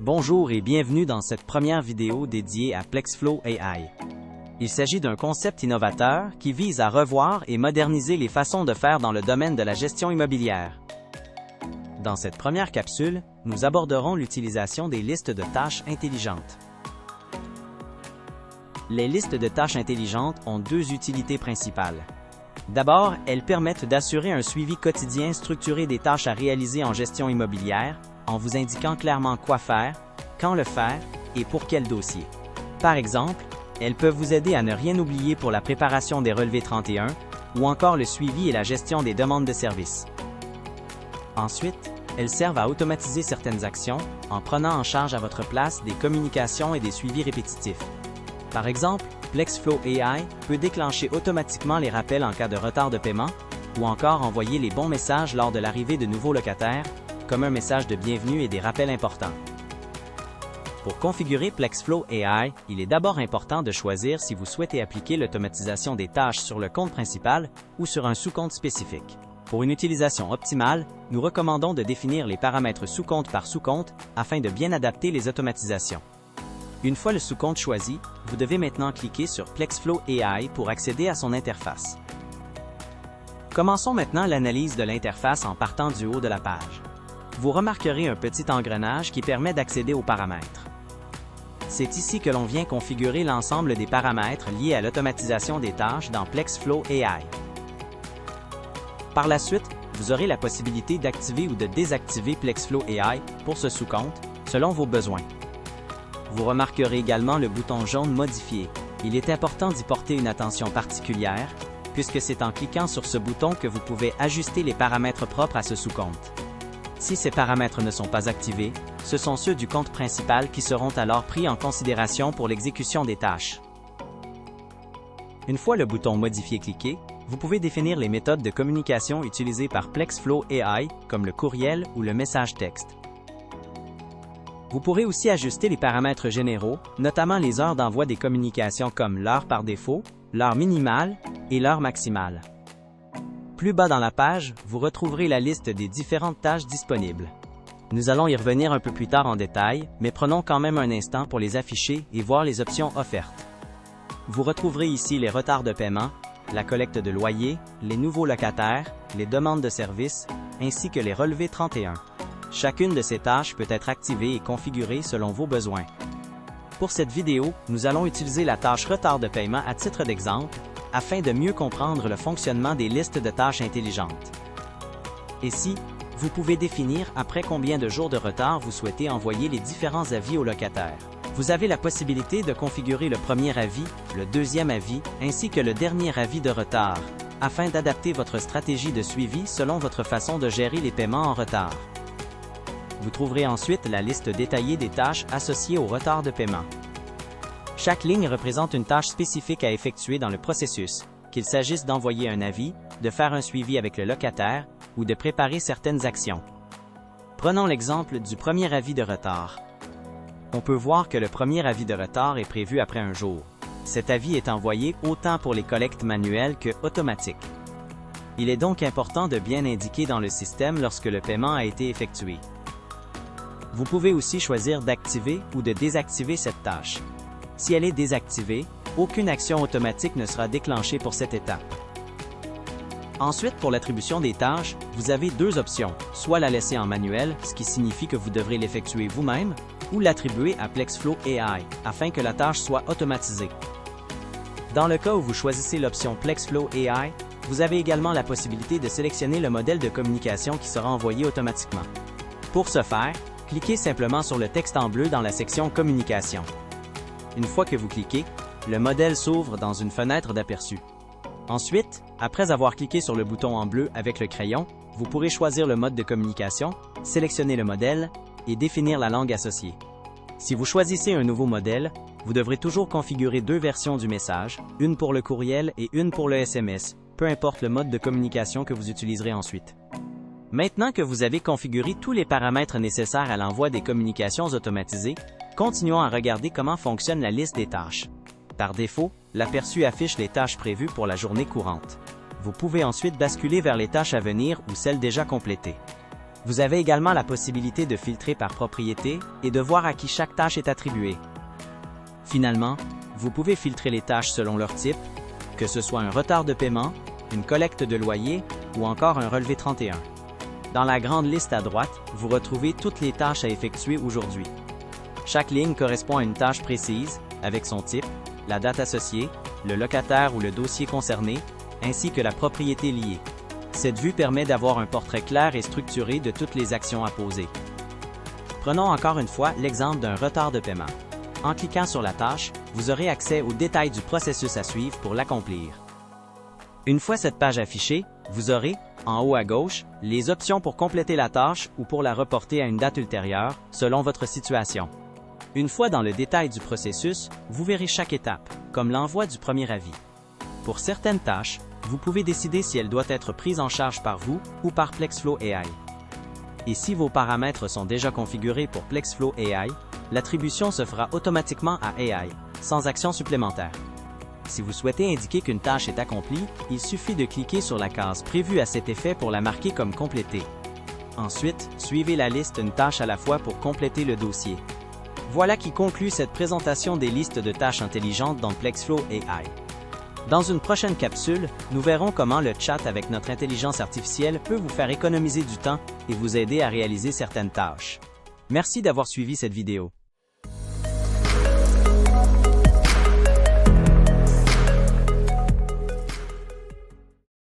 Bonjour et bienvenue dans cette première vidéo dédiée à Plexflow AI. Il s'agit d'un concept innovateur qui vise à revoir et moderniser les façons de faire dans le domaine de la gestion immobilière. Dans cette première capsule, nous aborderons l'utilisation des listes de tâches intelligentes. Les listes de tâches intelligentes ont deux utilités principales. D'abord, elles permettent d'assurer un suivi quotidien structuré des tâches à réaliser en gestion immobilière, en vous indiquant clairement quoi faire, quand le faire et pour quel dossier. Par exemple, elles peuvent vous aider à ne rien oublier pour la préparation des relevés 31 ou encore le suivi et la gestion des demandes de services. Ensuite, elles servent à automatiser certaines actions en prenant en charge à votre place des communications et des suivis répétitifs. Par exemple, Plexflow AI peut déclencher automatiquement les rappels en cas de retard de paiement ou encore envoyer les bons messages lors de l'arrivée de nouveaux locataires, comme un message de bienvenue et des rappels importants. Pour configurer Plexflow AI, il est d'abord important de choisir si vous souhaitez appliquer l'automatisation des tâches sur le compte principal ou sur un sous-compte spécifique. Pour une utilisation optimale, nous recommandons de définir les paramètres sous-compte par sous-compte afin de bien adapter les automatisations. Une fois le sous-compte choisi, vous devez maintenant cliquer sur Plexflow AI pour accéder à son interface. Commençons maintenant l'analyse de l'interface en partant du haut de la page. Vous remarquerez un petit engrenage qui permet d'accéder aux paramètres. C'est ici que l'on vient configurer l'ensemble des paramètres liés à l'automatisation des tâches dans Plexflow AI. Par la suite, vous aurez la possibilité d'activer ou de désactiver Plexflow AI pour ce sous-compte, selon vos besoins. Vous remarquerez également le bouton jaune Modifier. Il est important d'y porter une attention particulière, puisque c'est en cliquant sur ce bouton que vous pouvez ajuster les paramètres propres à ce sous-compte. Si ces paramètres ne sont pas activés, ce sont ceux du compte principal qui seront alors pris en considération pour l'exécution des tâches. Une fois le bouton Modifier cliqué, vous pouvez définir les méthodes de communication utilisées par Plexflow AI, comme le courriel ou le message texte. Vous pourrez aussi ajuster les paramètres généraux, notamment les heures d'envoi des communications comme l'heure par défaut, l'heure minimale et l'heure maximale. Plus bas dans la page, vous retrouverez la liste des différentes tâches disponibles. Nous allons y revenir un peu plus tard en détail, mais prenons quand même un instant pour les afficher et voir les options offertes. Vous retrouverez ici les retards de paiement, la collecte de loyer, les nouveaux locataires, les demandes de services, ainsi que les relevés 31. Chacune de ces tâches peut être activée et configurée selon vos besoins. Pour cette vidéo, nous allons utiliser la tâche retard de paiement à titre d'exemple, afin de mieux comprendre le fonctionnement des listes de tâches intelligentes. Ici, vous pouvez définir après combien de jours de retard vous souhaitez envoyer les différents avis aux locataires. Vous avez la possibilité de configurer le premier avis, le deuxième avis, ainsi que le dernier avis de retard, afin d'adapter votre stratégie de suivi selon votre façon de gérer les paiements en retard. Vous trouverez ensuite la liste détaillée des tâches associées au retard de paiement. Chaque ligne représente une tâche spécifique à effectuer dans le processus, qu'il s'agisse d'envoyer un avis, de faire un suivi avec le locataire ou de préparer certaines actions. Prenons l'exemple du premier avis de retard. On peut voir que le premier avis de retard est prévu après un jour. Cet avis est envoyé autant pour les collectes manuelles que automatiques. Il est donc important de bien indiquer dans le système lorsque le paiement a été effectué. Vous pouvez aussi choisir d'activer ou de désactiver cette tâche. Si elle est désactivée, aucune action automatique ne sera déclenchée pour cette étape. Ensuite, pour l'attribution des tâches, vous avez deux options, soit la laisser en manuel, ce qui signifie que vous devrez l'effectuer vous-même, ou l'attribuer à Plexflow AI, afin que la tâche soit automatisée. Dans le cas où vous choisissez l'option Plexflow AI, vous avez également la possibilité de sélectionner le modèle de communication qui sera envoyé automatiquement. Pour ce faire, cliquez simplement sur le texte en bleu dans la section Communication. Une fois que vous cliquez, le modèle s'ouvre dans une fenêtre d'aperçu. Ensuite, après avoir cliqué sur le bouton en bleu avec le crayon, vous pourrez choisir le mode de communication, sélectionner le modèle et définir la langue associée. Si vous choisissez un nouveau modèle, vous devrez toujours configurer deux versions du message, une pour le courriel et une pour le SMS, peu importe le mode de communication que vous utiliserez ensuite. Maintenant que vous avez configuré tous les paramètres nécessaires à l'envoi des communications automatisées, continuons à regarder comment fonctionne la liste des tâches. Par défaut, l'aperçu affiche les tâches prévues pour la journée courante. Vous pouvez ensuite basculer vers les tâches à venir ou celles déjà complétées. Vous avez également la possibilité de filtrer par propriété et de voir à qui chaque tâche est attribuée. Finalement, vous pouvez filtrer les tâches selon leur type, que ce soit un retard de paiement, une collecte de loyer ou encore un relevé 31. Dans la grande liste à droite, vous retrouvez toutes les tâches à effectuer aujourd'hui. Chaque ligne correspond à une tâche précise, avec son type, la date associée, le locataire ou le dossier concerné, ainsi que la propriété liée. Cette vue permet d'avoir un portrait clair et structuré de toutes les actions à poser. Prenons encore une fois l'exemple d'un retard de paiement. En cliquant sur la tâche, vous aurez accès aux détails du processus à suivre pour l'accomplir. Une fois cette page affichée, vous aurez, en haut à gauche, les options pour compléter la tâche ou pour la reporter à une date ultérieure, selon votre situation. Une fois dans le détail du processus, vous verrez chaque étape, comme l'envoi du premier avis. Pour certaines tâches, vous pouvez décider si elle doit être prise en charge par vous ou par Plexflow AI. Et si vos paramètres sont déjà configurés pour Plexflow AI, l'attribution se fera automatiquement à AI, sans action supplémentaire. Si vous souhaitez indiquer qu'une tâche est accomplie, il suffit de cliquer sur la case prévue à cet effet pour la marquer comme complétée. Ensuite, suivez la liste une tâche à la fois pour compléter le dossier. Voilà qui conclut cette présentation des listes de tâches intelligentes dans Plexflow AI. Dans une prochaine capsule, nous verrons comment le chat avec notre intelligence artificielle peut vous faire économiser du temps et vous aider à réaliser certaines tâches. Merci d'avoir suivi cette vidéo.